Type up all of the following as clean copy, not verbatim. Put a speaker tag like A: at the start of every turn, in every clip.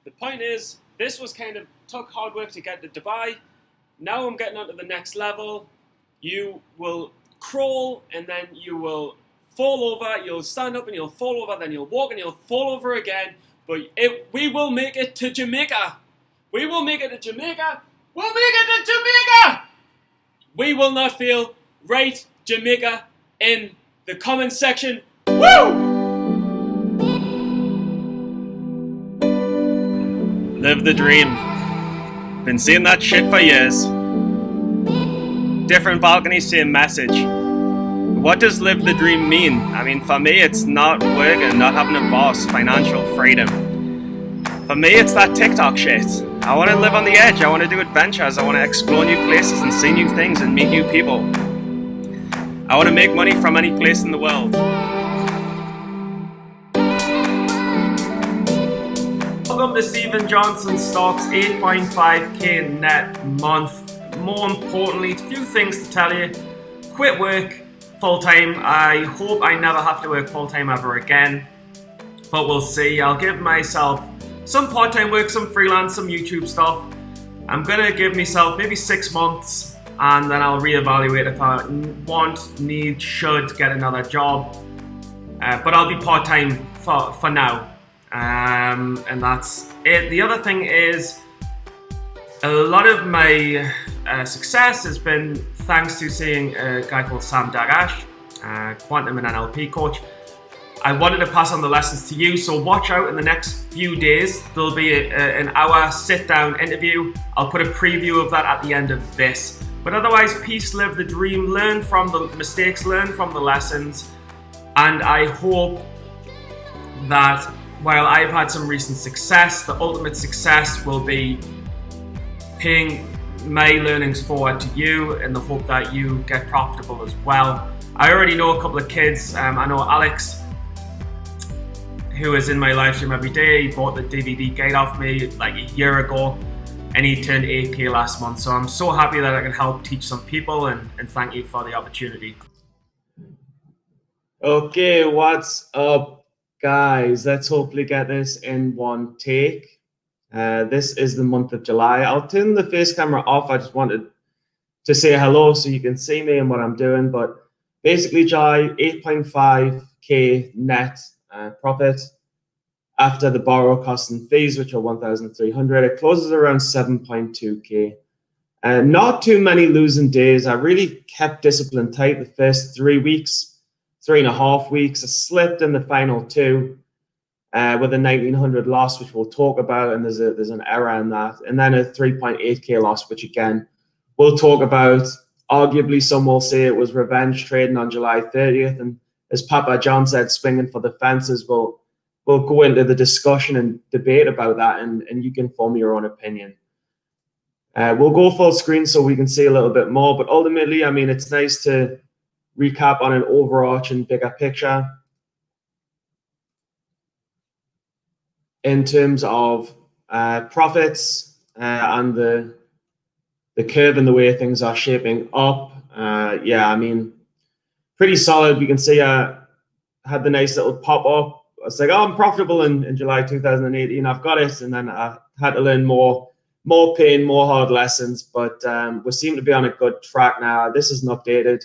A: the point is, this was kind of took hard work to get to Dubai. Now I'm getting on to the next level. You will crawl and then you will fall over. You'll stand up and you'll fall over. Then you'll walk and you'll fall over again. But we will make it to Jamaica. We will make it to Jamaica. We'll make it to Jamaica. We will not fail. Write Jamaica in the comment section. Woo! Live the dream. Been seeing that shit for years. Different balconies, same message. What does live the dream mean? I mean, for me, it's not working, not having a boss, financial freedom. For me, it's that TikTok shit. I want to live on the edge. I want to do adventures. I want to explore new places and see new things and meet new people. I want to make money from any place in the world. Welcome to Stephen Johnson Stocks 8.5k net month. More importantly, a few things to tell you. Quit work full-time. I hope I never have to work full-time ever again, but we'll see. I'll give myself some part-time work, some freelance, some YouTube stuff. I'm gonna give myself maybe 6 months and then I'll reevaluate if I want, need, should get another job. But I'll be part-time for now. And that's it. The other thing is, a lot of my success has been thanks to seeing a guy called Sam Dagash, quantum and NLP coach. I wanted to pass on the lessons to you, so watch out in the next few days. There'll be an hour sit-down interview. I'll put a preview of that at the end of this. But otherwise, peace, live the dream, learn from the mistakes, learn from the lessons, and I hope that while I've had some recent success, the ultimate success will be paying my learnings forward to you in the hope that you get profitable as well. I already know a couple of kids. I know Alex, who is in my live stream every day. He bought the DVD gate off me like a year ago and he turned 8k last month. So I'm so happy that I can help teach some people and thank you for the opportunity. Okay, what's up? Guys, let's hopefully get this in one take. This is the month of July. I'll turn the face camera off. I just wanted to say hello so you can see me and what I'm doing. But basically, July, 8.5k net profit after the borrow costs and fees, which are 1,300. It closes around 7.2k. Not too many losing days. I really kept discipline tight the first 3 weeks. 3.5 weeks. I slipped in the final 2 with a 1,900 loss, which we'll talk about, and there's an error in that, and then a 3.8k loss, which again we'll talk about. Arguably, some will say it was revenge trading on July 30th, and as Papa John said, swinging for the fences. We'll go into the discussion and debate about that, and you can form your own opinion. We'll go full screen so we can see a little bit more, but ultimately, I mean, it's nice to recap on an overarching bigger picture in terms of profits and the curve and the way things are shaping up. Yeah, I mean, pretty solid. We can see I had the nice little pop up. I was like, oh, I'm profitable in July 2018. I've got it. And then I had to learn more pain, more hard lessons. But we seem to be on a good track now. This isn't updated.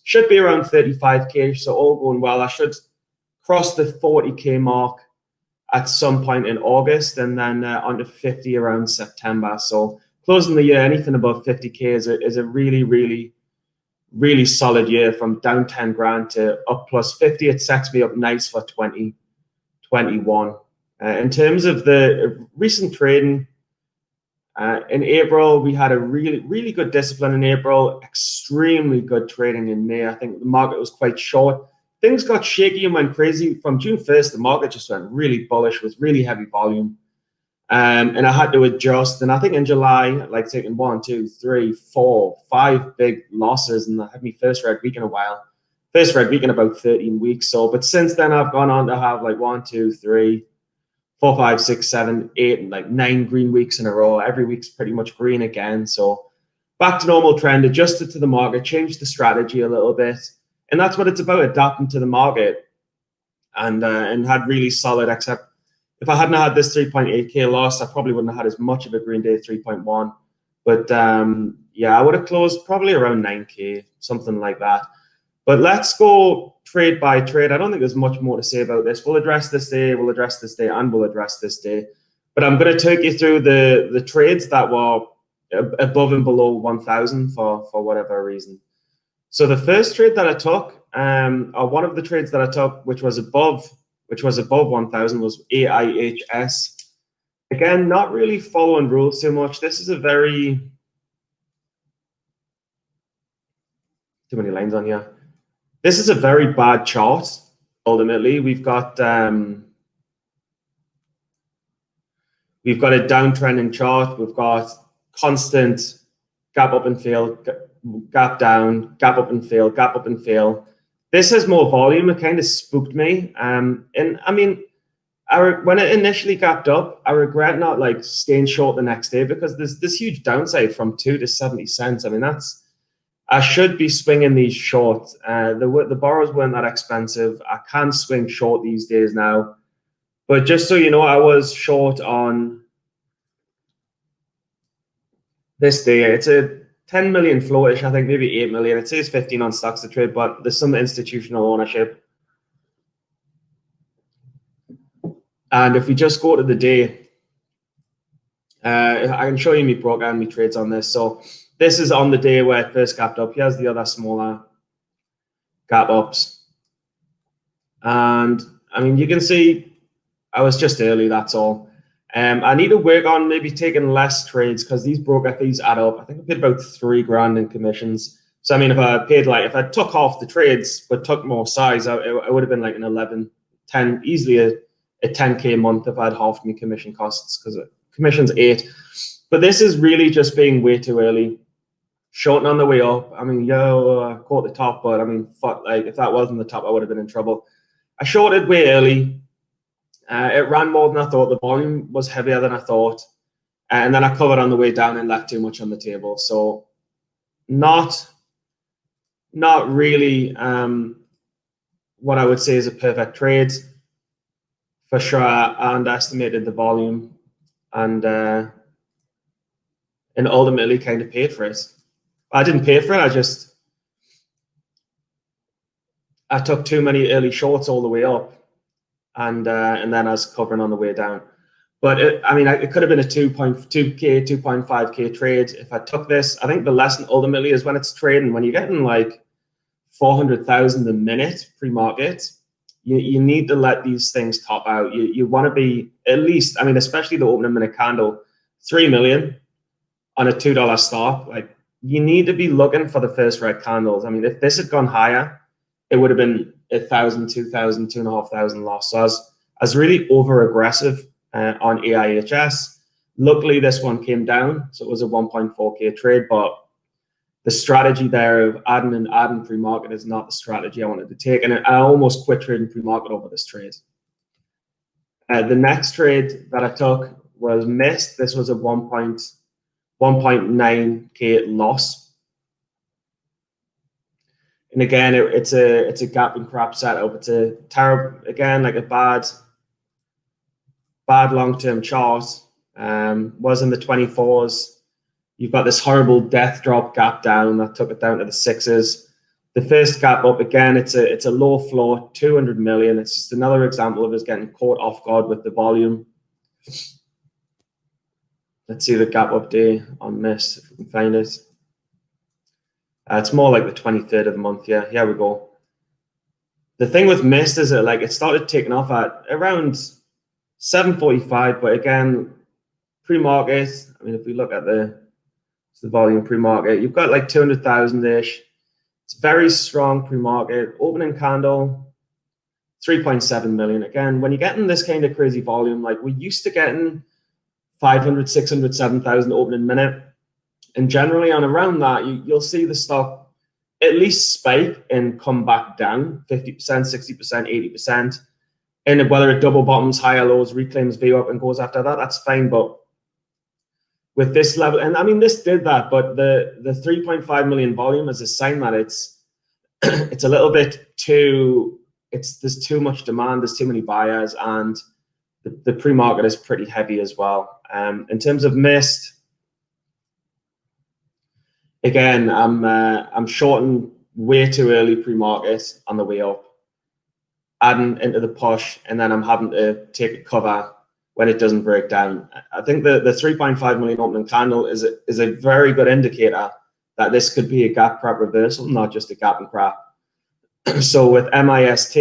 A: Should be around 35k, so all going well. I should cross the 40k mark at some point in August, and then onto 50 around September. So closing the year, anything above 50k is a really, really, really solid year. From down 10 grand to up plus 50, it sets me up nice for 2021. In terms of the recent trading, in April, we had a really, really good discipline in April, extremely good trading in May. I think the market was quite short. Things got shaky and went crazy. From June 1st, the market just went really bullish with really heavy volume. And I had to adjust. And I think in July, like taking 1, 2, 3, 4, 5 big losses. And I had my first red week in a while. First red week in about 13 weeks. So, but since then, I've gone on to have like 1, 2, 3, 4, 5, 6, 7, 8, and like 9 green weeks in a row. Every week's pretty much green again. So back to normal trend, adjusted to the market, changed the strategy a little bit. And that's what it's about, adapting to the market. And had really solid, except if I hadn't had this 3.8K loss, I probably wouldn't have had as much of a green day 3.1. But yeah, I would have closed probably around 9K, something like that. But let's go trade by trade. I don't think there's much more to say about this. We'll address this day, we'll address this day, and we'll address this day. But I'm going to take you through the trades that were above and below 1,000 for whatever reason. So the first trade that I took, or one of the trades that I took, which was above 1,000, was AIHS. Again, not really following rules too much. This is a very too many lines on here. This is a very bad chart. Ultimately, we've got a downtrending chart. We've got constant gap up and fail, gap down, gap up and fail, gap up and fail. This has more volume. It kind of spooked me. And I mean, when it initially gapped up, I regret not like staying short the next day, because there's this huge downside from 2 to 70 cents. I mean, I should be swinging these short. The borrows weren't that expensive. I can swing short these days now. But just so you know, I was short on this day. It's a 10 million floatish, I think maybe 8 million. It says 15 on stocks to trade, but there's some institutional ownership. And if we just go to the day, I can show you my broker and my trades on this. So this is on the day where it first gapped up. Here's the other smaller gap ups. And I mean, you can see I was just early, that's all. I need to work on maybe taking less trades, because these broker fees add up. I think I paid about $3,000 in commissions. So I mean, if I took half the trades but took more size, it would have been like an 11, 10, easily a 10K a month if I had half my commission costs, because commission's 8. But this is really just being way too early. Shorting on the way up. I mean, I caught the top, but I mean, fuck, like if that wasn't the top, I would have been in trouble. I shorted way early. It ran more than I thought. The volume was heavier than I thought. And then I covered on the way down and left too much on the table. So not really what I would say is a perfect trade. For sure, I underestimated the volume and ultimately kind of paid for it. I didn't pay for it. I took too many early shorts all the way up, and then I was covering on the way down. But it could have been a 2.2K, 2.5K trade if I took this. I think the lesson ultimately is when it's trading, when you're getting like 400,000 a minute pre-market, you need to let these things top out. You want to be at least, I mean, especially the opening minute candle, 3 million on a $2 stop. Like, you need to be looking for the first red candles. I mean, if this had gone higher, it would have been 1,000, 2,000, 2,500 loss. So I was really over aggressive on AIHS. Luckily, this one came down, so it was a 1.4K trade. But the strategy there of adding pre-market is not the strategy I wanted to take, and I almost quit trading pre-market over this trade. The next trade that I took was missed. This was a 1.9K loss. And again, it's a gap and crap setup. It's a terrible, again, like a bad long-term chart. Was in the 24s. You've got this horrible death drop gap down that took it down to the 6s. The first gap up, again, it's a low floor, 200 million. It's just another example of us getting caught off guard with the volume. Let's see the gap up day on mist, if we can find it. It's more like the 23rd of the month. Yeah, here we go. The thing with mist is that it started taking off at around 7:45, but again, pre-market, I mean, if we look at the volume pre-market, you've got like 200,000-ish. It's very strong pre-market. Opening candle, 3.7 million. Again, when you're getting this kind of crazy volume, like we're used to getting 500, 600, 7,000 opening minute. And generally on around that, you'll see the stock at least spike and come back down 50%, 60%, 80%. And whether it double bottoms, higher lows, reclaims V up and goes after that, that's fine. But with this level, and I mean, this did that, but the 3.5 million volume is a sign that it's a little bit too, there's too much demand, there's too many buyers, and the pre-market is pretty heavy as well. In terms of missed, again, I'm shorting way too early pre-market on the way up, adding into the push, and then I'm having to take a cover when it doesn't break down. I think the 3.5 million opening candle is a very good indicator that this could be a gap crap reversal, not just a gap and crap. So with MIST,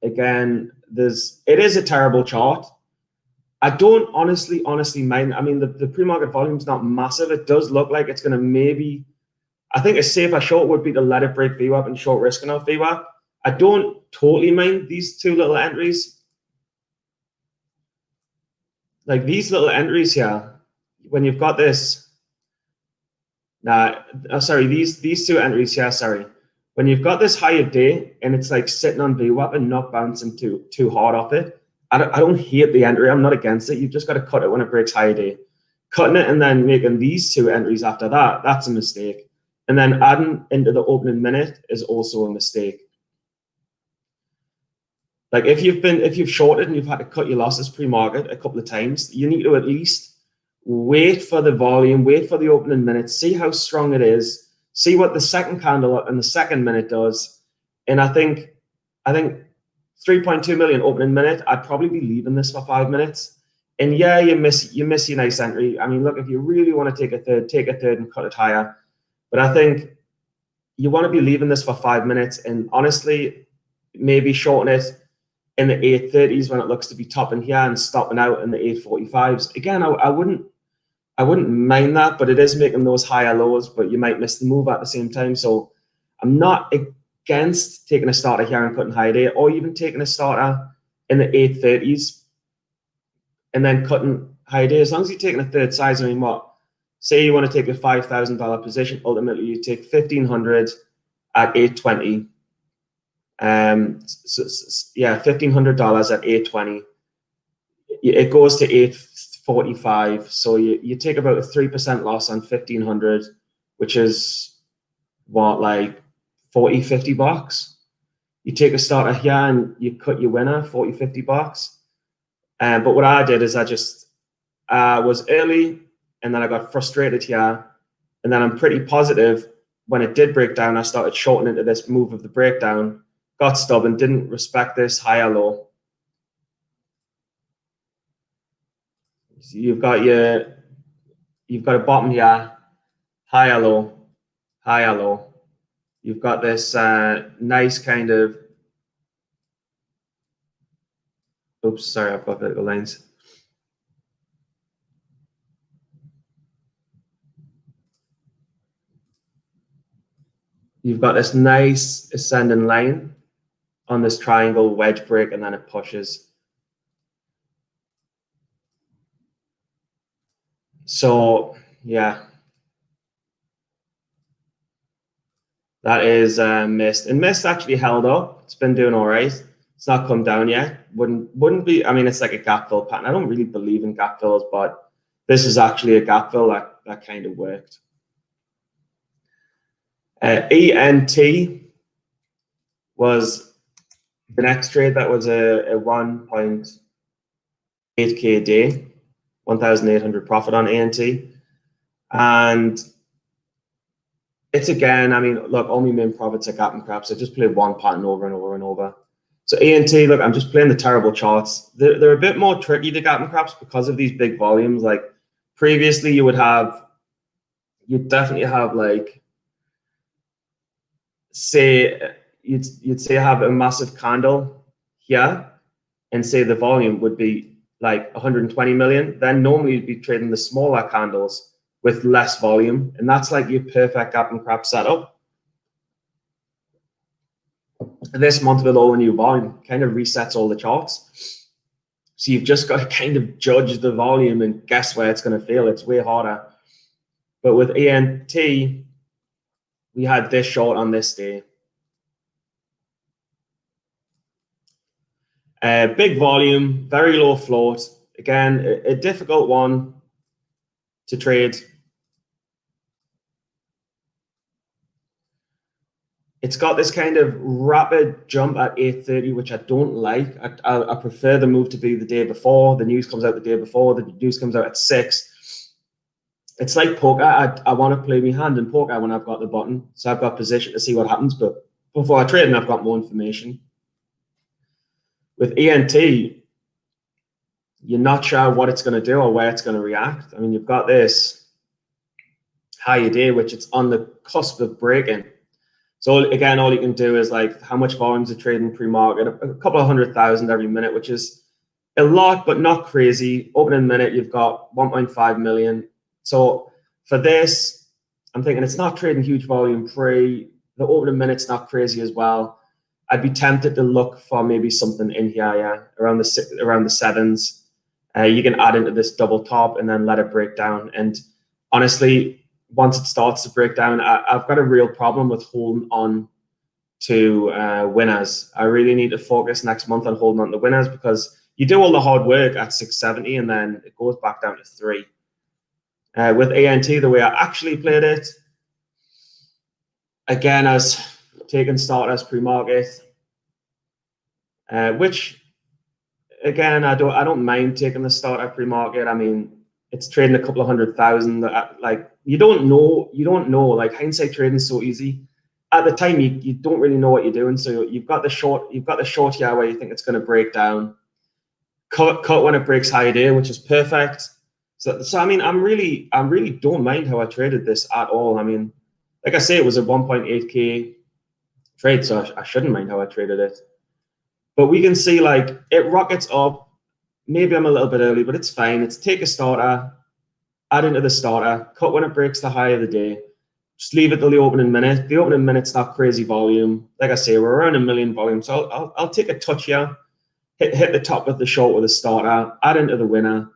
A: again, it is a terrible chart. I don't honestly mind. I mean, the pre-market volume is not massive. It does look like it's going to maybe, I think a safer short would be to let it break VWAP and short risk enough VWAP. I don't totally mind these two little entries. Like these little entries here, when you've got this, these two entries here, when you've got this higher day and it's like sitting on VWAP and not bouncing too hard off it, I don't hate the entry. I'm not against it. You've just got to cut it when it breaks higher day. Cutting it and then making these two entries after that, that's a mistake. And then adding into the opening minute is also a mistake. Like if you've shorted and you've had to cut your losses pre-market a couple of times, you need to at least wait for the volume, wait for the opening minute, see how strong it is, see what the second candle and the second minute does. And I think 3.2 million opening minute, I'd probably be leaving this for 5 minutes. And yeah, you miss your nice entry. I mean, look, if you really want to take a third and cut it higher. But I think you want to be leaving this for 5 minutes and honestly, maybe shorten it in the 830s when it looks to be topping here and stopping out in the 845s. Again, I wouldn't mind that, but it is making those higher lows, but you might miss the move at the same time. So I'm not against taking a starter here and cutting high day, or even taking a starter in the 830s and then cutting high day. As long as you're taking a third size, I mean, say you want to take a $5,000 position, ultimately you take 1,500 at 820. $1,500 at 820. It goes to 845. So you take about a 3% loss on 1,500, which is what, like 40, 50 bucks. You take a starter here and you cut your winner, 40, 50 bucks. But what I did is I just was early and then I got frustrated here. And then I'm pretty positive when it did break down, I started shorting into this move of the breakdown, got stubborn, didn't respect this higher low. So you've got a bottom here, higher low, higher low. You've got this nice kind of, oops, sorry, I've got vertical lines. You've got this nice ascending line on this triangle wedge break, and then it pushes. So yeah, that is missed. And missed actually held up. It's been doing all right. It's not come down yet. Wouldn't be. I mean, it's like a gap fill pattern. I don't really believe in gap fills, but this is actually a gap fill that kind of worked. ENT was the next trade. That was a 1.8K a day, 1,800 profit on ENT. And it's again, I mean, look, all my main profits are gap and crap. So I just played one pattern over and over and over. So ENT, look, I'm just playing the terrible charts. They're a bit more tricky to gap and craps because of these big volumes. Like previously you'd definitely have like, say you'd say have a massive candle here and say the volume would be like 120 million, then normally you'd be trading the smaller candles with less volume, and that's like your perfect gap and crap setup. This month with all the new volume kind of resets all the charts, so you've just got to kind of judge the volume and guess where it's going to fail. It's way harder. But with ENT, we had this short on this day. Big volume, very low float. Again, a difficult one to trade. It's got this kind of rapid jump at 8:30, which I don't like. I prefer the move to be the day before. The news comes out the day before. The news comes out at 6. It's like poker. I want to play my hand in poker when I've got the button. So I've got position to see what happens. But before I trade, and I've got more information. With ENT, you're not sure what it's going to do or where it's going to react. I mean, you've got this higher day, which it's on the cusp of breaking. So again, all you can do is like how much volumes are trading pre-market, a couple of 100,000 every minute, which is a lot, but not crazy. Opening minute, you've got 1.5 million. So for this, I'm thinking it's not trading huge volume pre. The opening minute's not crazy as well. I'd be tempted to look for maybe something in here, yeah, around the sevens. You can add into this double top and then let it break down. And honestly, once it starts to break down, I've got a real problem with holding on to winners. I really need to focus next month on holding on to winners because you do all the hard work at 670 and then it goes back down to 3. With ANT, the way I actually played it, again, I was taking starters pre-market, which again, I don't mind taking the starter pre-market. I mean, it's trading a couple of 100,000. Like you don't know. Like hindsight trading is so easy. At the time, you don't really know what you're doing. So you've got the short here where you think it's going to break down. Cut when it breaks higher day, which is perfect. So I mean, I'm really don't mind how I traded this at all. I mean, like I say, it was a 1.8K trade, so I shouldn't mind how I traded it. But we can see like it rockets up. Maybe I'm a little bit early, but it's fine. It's take a starter, add into the starter, cut when it breaks the high of the day. Just leave it till the opening minute. The opening minute's not crazy volume. Like I say, we're around 1 million volume. So I'll take a touch here, hit the top of the short with a starter, add into the winner.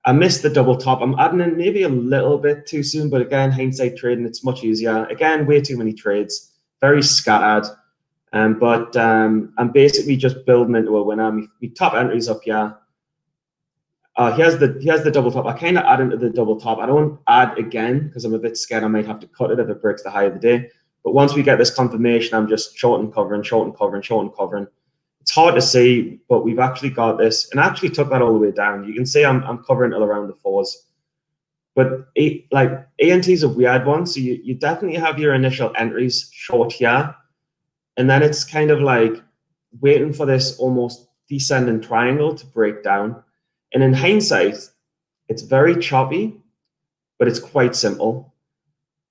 A: I missed the double top. I'm adding in maybe a little bit too soon, but again, hindsight trading, it's much easier. Again, way too many trades, very scattered. But I'm basically just building into a winner. My top entries up here. Here's the double top. I kind of add into the double top. I don't add again because I'm a bit scared I might have to cut it if it breaks the high of the day. But once we get this confirmation, I'm just short and covering, short and covering, short and covering. It's hard to see, but we've actually got this. And I actually took that all the way down. You can see I'm covering till around the 4s. But like ANT is a weird one. So you definitely have your initial entries short here. And then it's kind of like waiting for this almost descending triangle to break down. And in hindsight, it's very choppy, but it's quite simple.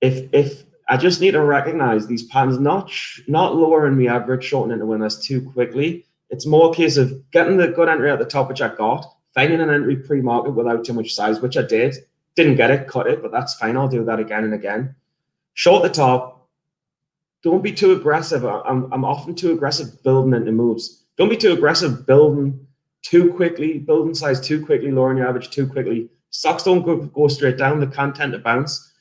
A: If I just need to recognize these patterns, not lowering the average, shortening into winners too quickly. It's more a case of getting the good entry at the top, which I got, finding an entry pre-market without too much size, which I did. Didn't get it, cut it, but that's fine. I'll do that again and again. Short the top. Don't be too aggressive. I'm often too aggressive building into moves. Don't be too aggressive building too quickly, building size too quickly, lowering your average too quickly. Stocks don't go straight down. They can tend to bounce.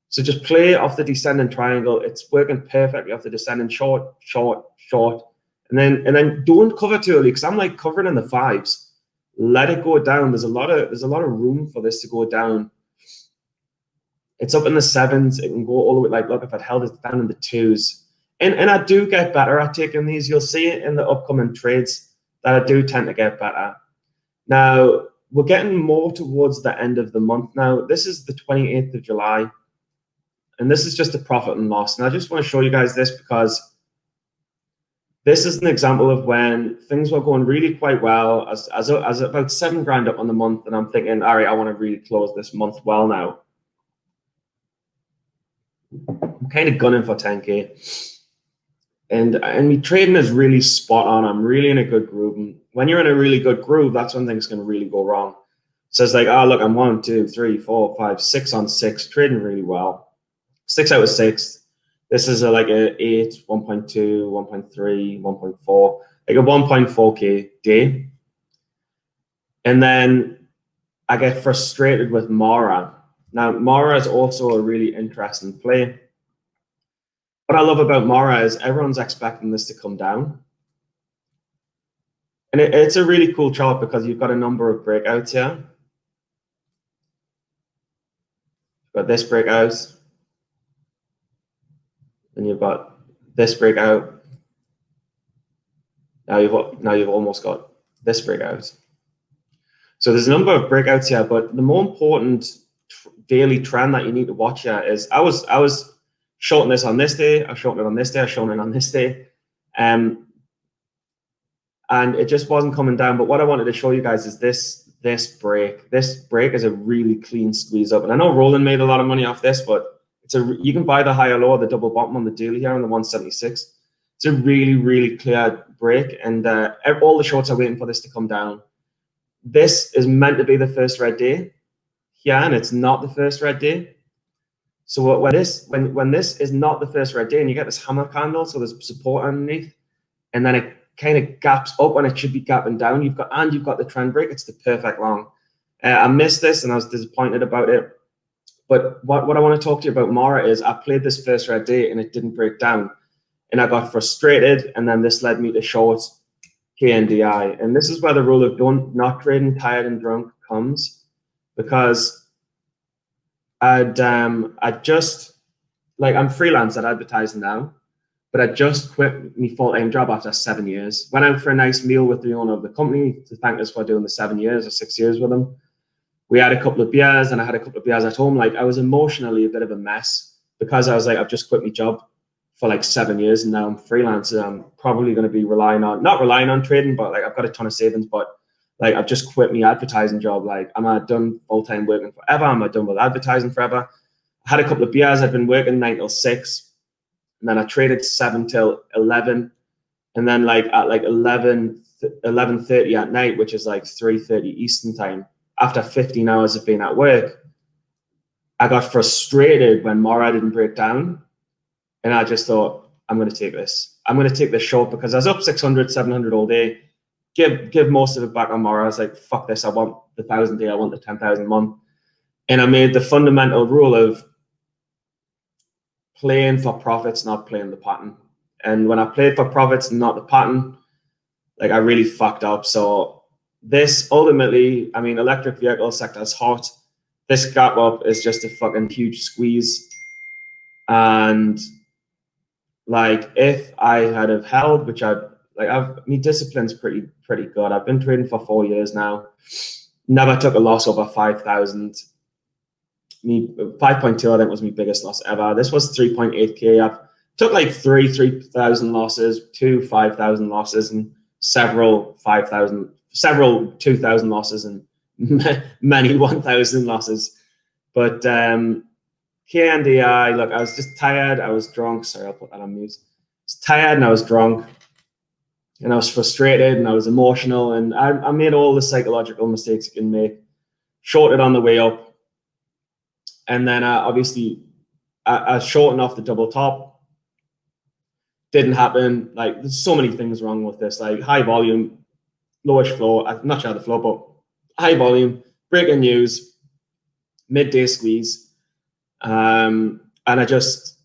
A: So just play off the descending triangle. It's working perfectly off the descending short, short, short. And then don't cover too early because I'm like covering in the 5s. Let it go down. There's a lot of room for this to go down. It's up in the 7s. It can go all the way. Like, look, if I'd held it down in the 2s. And I do get better at taking these. You'll see it in the upcoming trades that I do tend to get better. Now, we're getting more towards the end of the month now. This is the 28th of July. And this is just a profit and loss. And I just want to show you guys this because this is an example of when things were going really quite well, as about 7 grand up on the month. And I'm thinking, all right, I want to really close this month well now. I'm kind of gunning for 10K. And my trading is really spot on. I'm really in a good groove. And when you're in a really good groove, that's when things can really go wrong. So it's like, oh, look, I'm 1, 2, 3, 4, 5, 6 on 6, trading really well. 6 out of 6. This is like a 8, 1.2, 1.3, 1.4, like a 1.4K day. And then I get frustrated with Mara. Now, Mara is also a really interesting play. What I love about Mara is everyone's expecting this to come down. And it's a really cool chart because you've got a number of breakouts here. You've got this breakout. And you've got this breakout. Now you've almost got this breakout. So there's a number of breakouts here, but the more important daily trend that you need to watch here is I was shorting this on this day, I shorted it on this day, I shorted it on this day, and it just wasn't coming down. But what I wanted to show you guys is this break. This break is a really clean squeeze up, and I know Roland made a lot of money off this, but you can buy the higher low, the double bottom on the daily here on the 176. It's a really clear break, and all the shorts are waiting for this to come down. This is meant to be the first red day here, and it's not the first red day. So when this is not the first red day, and you get this hammer candle, so there's support underneath, and then it kind of gaps up when it should be gapping down. You've got the trend break. It's the perfect long. I missed this, and I was disappointed about it. But what I want to talk to you about more is I played this first red day, and it didn't break down, and I got frustrated, and then this led me to short KNDI. And this is where the rule of not trading tired and drunk comes, because I'm freelance at advertising now, but I just quit my full-time job after 7 years. Went out for a nice meal with the owner of the company to thank us for doing the 7 years or 6 years with him. We had a couple of beers, and I had a couple of beers at home. Like, I was emotionally a bit of a mess because I was like, I've just quit my job for like 7 years, and now I'm freelance. And I'm probably going to be not relying on trading, but like I've got a ton of savings, but like I've just quit my advertising job. Like, am I done full-time working forever? Am I done with advertising forever? I had a couple of beers. I'd been working 9 till 6, and then I traded 7 till 11, and then like at like 11:30 at night, which is like 3:30 Eastern time, after 15 hours of being at work, I got frustrated when Mora didn't break down. And I just thought, I'm going to take this. I'm going to take this short because I was up 600, 700 all day. Give most of it back on Mora. I was like, fuck this. I want the 1,000 day. I want the 10,000 month. And I made the fundamental rule of playing for profits, not playing the pattern. And when I played for profits, not the pattern, like I really fucked up. So this ultimately, I mean, electric vehicle sector is hot. This gap up is just a fucking huge squeeze. And like, if I had have held, which my discipline's pretty good. I've been trading for 4 years now. Never took a loss over 5,000. 5.2, I think, was my biggest loss ever. This was 3.8K. I've took like 3,000 losses, 5,000 losses, and several 2,000 losses, and many 1,000 losses. But KNDI, look, I was just tired. I was drunk. Sorry, I'll put that on mute. I was tired and I was drunk, and I was frustrated and I was emotional, and I made all the psychological mistakes you can make. Shorted on the way up, and then obviously I shortened off the double top. Didn't happen. Like, there's so many things wrong with this. Like, high volume, lowish flow. I'm not sure the flow, but high volume, breaking news, midday squeeze. And I just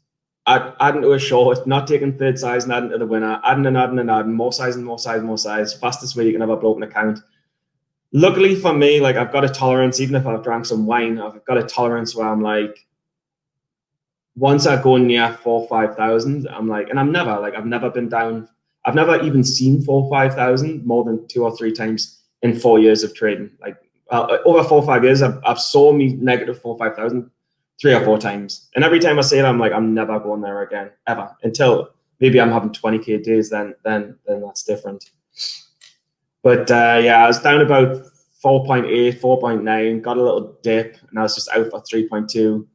A: adding to a short, not taking third size and adding to the winner, adding and adding and adding, more size and more size and more size. Fastest way you can have a broken account. Luckily for me, like, I've got a tolerance. Even if I've drank some wine, I've got a tolerance where I'm like, once I go near 4,000 or 5,000, I'm like, and I've never been down. I've never even seen 4,000 or 5,000 more than 2 or 3 times in 4 years of trading. Like, over 4 or 5 years, I've saw me negative 4,000 or 5,000 3 or 4 times. And every time I say it, I'm like, I'm never going there again, ever. Until maybe I'm having 20K days, then that's different. But yeah, I was down about 4.8, 4.9, got a little dip, and I was just out for 3.2.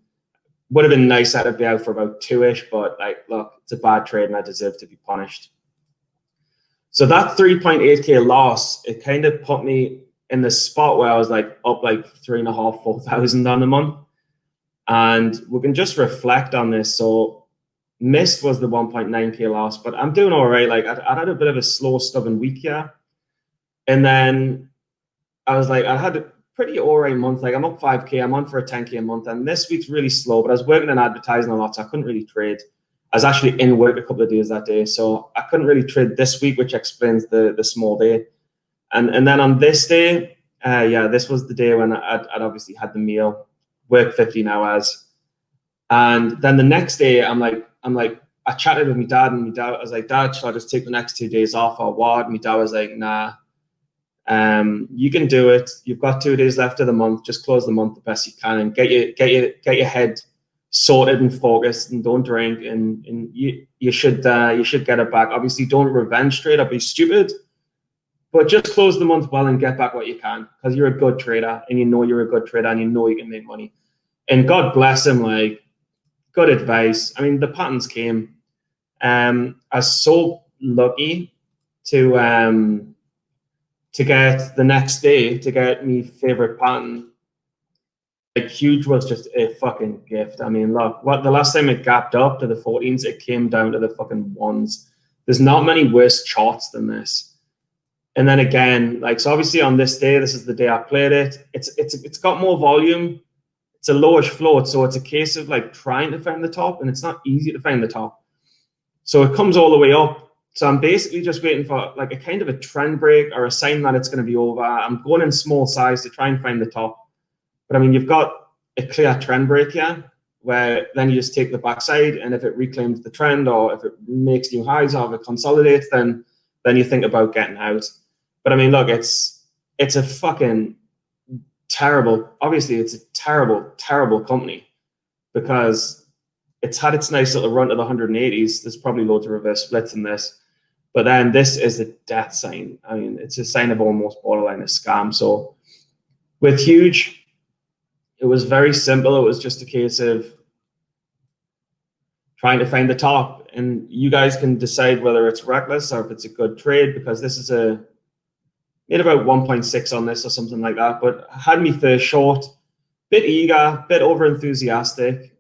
A: Would have been nice to be out for about 2-ish, but like, look, it's a bad trade and I deserve to be punished. So that 3.8K loss, it kind of put me in the spot where I was like up like 3,500, 4,000 on the month. And we can just reflect on this. So missed was the 1.9K loss, but I'm doing all right. Like, I had a bit of a slow, stubborn week here. And then I was like, I had a pretty all right month. Like, I'm up 5K. I'm on for a 10K a month. And this week's really slow, but I was working in advertising a lot, so I couldn't really trade. I was actually in work a couple of days that day, so I couldn't really trade this week, which explains the small day. And then on this day, yeah, this was the day when I'd obviously had the meal, work 15 hours. And then the next day, I'm like, I chatted with my dad, and my dad, I was like, Dad, should I just take the next 2 days off or what? My dad was like, nah, you can do it. You've got 2 days left of the month. Just close the month the best you can and get your head sorted and focused, and don't drink, and you should get it back. Obviously, don't revenge trade or be stupid, but just close the month well and get back what you can, because you're a good trader, and you know you're a good trader, and you know you can make money. And God bless him, like, good advice. I mean, the patterns came. I was so lucky to get the next day to get me favorite pattern. Like, huge was just a fucking gift. I mean, look, what the last time it gapped up to the 14s, it came down to the fucking ones. There's not many worse charts than this. And then again, like, so obviously on this day, this is the day I played it. It's got more volume. It's a lowish float, so it's a case of like trying to find the top, and it's not easy to find the top. So it comes all the way up. So I'm basically just waiting for like a kind of a trend break or a sign that it's going to be over. I'm going in small size to try and find the top. But I mean, you've got a clear trend break here, where then you just take the backside, and if it reclaims the trend, or if it makes new highs, or if it consolidates, then you think about getting out. But I mean, look, it's a fucking terrible. Obviously, it's a terrible company, because it's had its nice little run to the 180s. There's probably loads of reverse splits in this, but then this is a death sign. I mean, it's a sign of almost borderline a scam. So with Huge, it was very simple. It was just a case of trying to find the top, and you guys can decide whether it's reckless or if it's a good trade, because this is made about 1.6 on this or something like that, but had me first short, bit eager, bit over enthusiastic,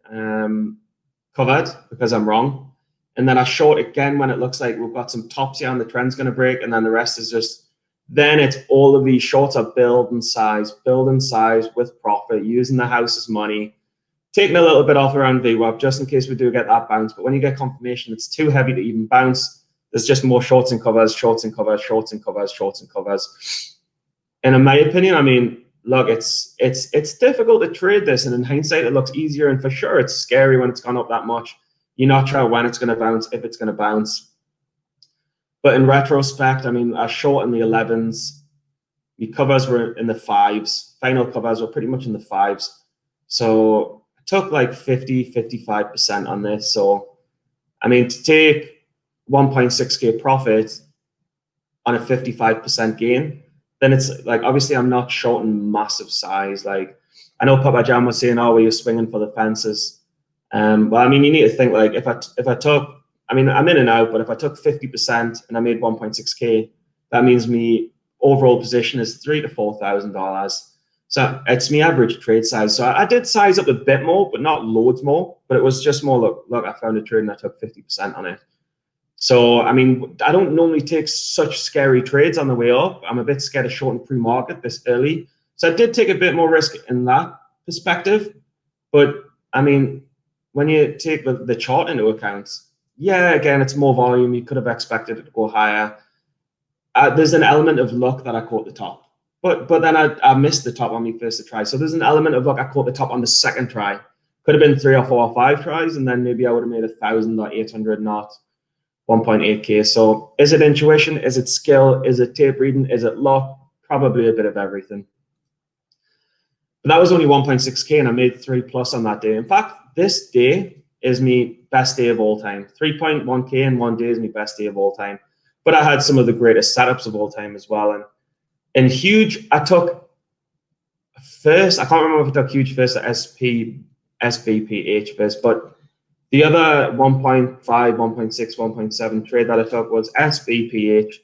A: covered because I'm wrong. And then I short again when it looks like we've got some tops here and the trend's going to break, and then the rest is just, then it's all of these shorts are build and size with profit, using the house as money, taking a little bit off around VWAP just in case we do get that bounce. But when you get confirmation, it's too heavy to even bounce. There's just more shorts and covers, shorts and covers, shorts and covers, shorts and covers. And in my opinion, I mean, look, it's difficult to trade this, and in hindsight, it looks easier, and for sure, it's scary when it's gone up that much. You're not sure when it's going to bounce, if it's going to bounce. But in retrospect, I mean, I short in the 11s. The covers were in the 5s. Final covers were pretty much in the 5s. So I took like 50, 55% on this. So, I mean, to take 1.6K profit on a 55% gain, then it's like, obviously I'm not shorting massive size. Like, I know Papa Jam was saying, oh, well, you're swinging for the fences. Well, I mean, you need to think, like, if I took, I mean, I'm in and out, but if I took 50% and I made 1.6K, that means me overall position is $3,000 to $4,000. So it's my average trade size. So I did size up a bit more, but not loads more. But it was just more, look, I found a trade and I took 50% on it. So, I mean, I don't normally take such scary trades on the way up. I'm a bit scared of shorting pre-market this early. So I did take a bit more risk in that perspective. But, I mean, when you take the chart into account, yeah, again, it's more volume. You could have expected it to go higher. There's an element of luck that I caught the top. But then I missed the top on my first try. So there's an element of luck. I caught the top on the second try. Could have been 3 or 4 or 5 tries, and then maybe I would have made 1,000 or 800, not 1.8K. So is it intuition? Is it skill? Is it tape reading? Is it luck? Probably a bit of everything. But that was only 1.6K, and I made 3+ on that day. In fact, this day is my best day of all time. 3.1K in one day is my best day of all time. But I had some of the greatest setups of all time as well. And Huge, I took first. I can't remember if I took Huge first or SBPH first, but the other 1.5, 1.6, 1.7 trade that I took was SBPH.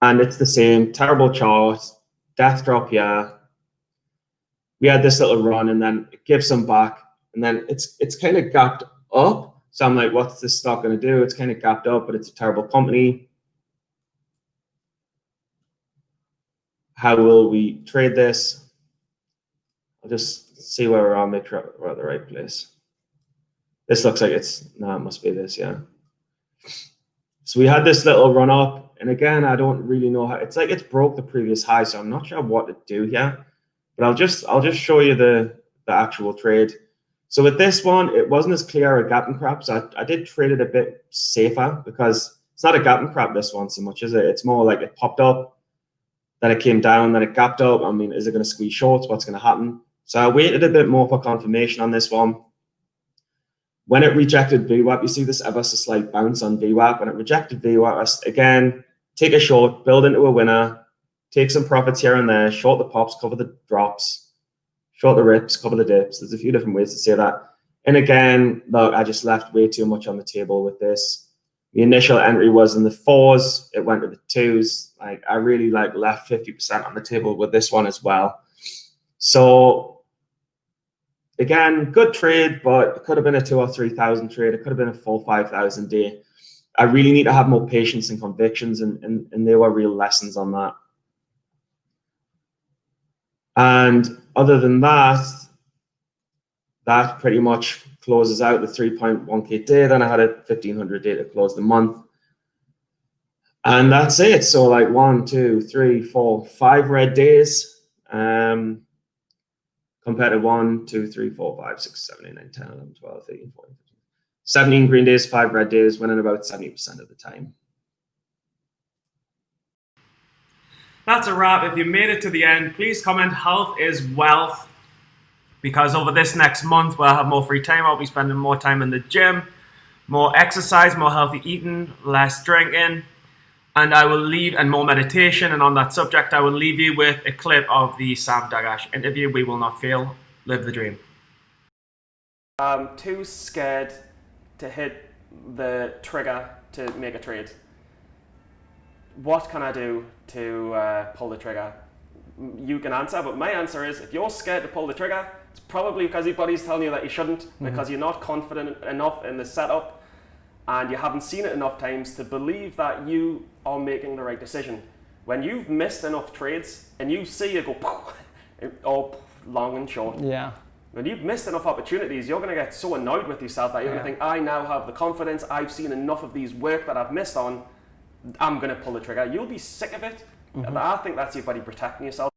A: And it's the same, terrible chart, death drop here. We had this little run, and then it gives some back, and then it's kind of gapped up. So I'm like, what's this stock going to do? It's kind of gapped up, but it's a terrible company. How will we trade this? I'll just see where we're on, make sure we're at the right place. This looks like it must be this, yeah. So we had this little run up, and again, I don't really know how, it's like it's broke the previous high, so I'm not sure what to do here. But I'll just show you the actual trade. So with this one, it wasn't as clear a gap and crap. So I did trade it a bit safer because it's not a gap and crap this one so much, is it? It's more like it popped up, then it came down, then it gapped up. I mean, is it going to squeeze shorts? What's going to happen? So I waited a bit more for confirmation on this one. When it rejected VWAP, you see this ever so slight bounce on VWAP. When it rejected VWAP, again, take a short, build into a winner, take some profits here and there, short the pops, cover the drops, short the rips, cover the dips. There's a few different ways to say that. And again, look, I just left way too much on the table with this. The initial entry was in the 4s. It went to the 2s. Like I really left 50% on the table with this one as well. So again, good trade, but it could have been a 2,000 or 3,000 trade. It could have been a 4,000 or 5,000 day. I really need to have more patience and convictions, and there were real lessons on that. And other than that, that pretty much closes out the 3.1K day. Then I had a 1,500 day to close the month. And that's it. So like 1, 2, 3, 4, 5 red days. Compared to 1, 2, 3, 4, 5, 6, 7, 8, 9, 10, 11, 12, 13, 14, 15, 17 green days, 5 red days, winning about 70% of the time.
B: That's a wrap. If you made it to the end, please comment health is wealth, because over this next month where I have more free time, I'll be spending more time in the gym, more exercise, more healthy eating, less drinking, and I will leave, and more meditation. And on that subject, I will leave you with a clip of the Sam Dagash interview. We will not fail. Live the dream. I'm too scared to hit the trigger to make a trade. What can I do to pull the trigger? You can answer, but my answer is, if you're scared to pull the trigger, it's probably because your body's telling you that you shouldn't, because you're not confident enough in the setup and you haven't seen it enough times to believe that you are making the right decision. When you've missed enough trades and you see it go or long and short, when you've missed enough opportunities, you're going to get so annoyed with yourself that you're going to think, I now have the confidence, I've seen enough of these work that I've missed on, I'm going to pull the trigger. You'll be sick of it. And I think that's your body protecting yourself.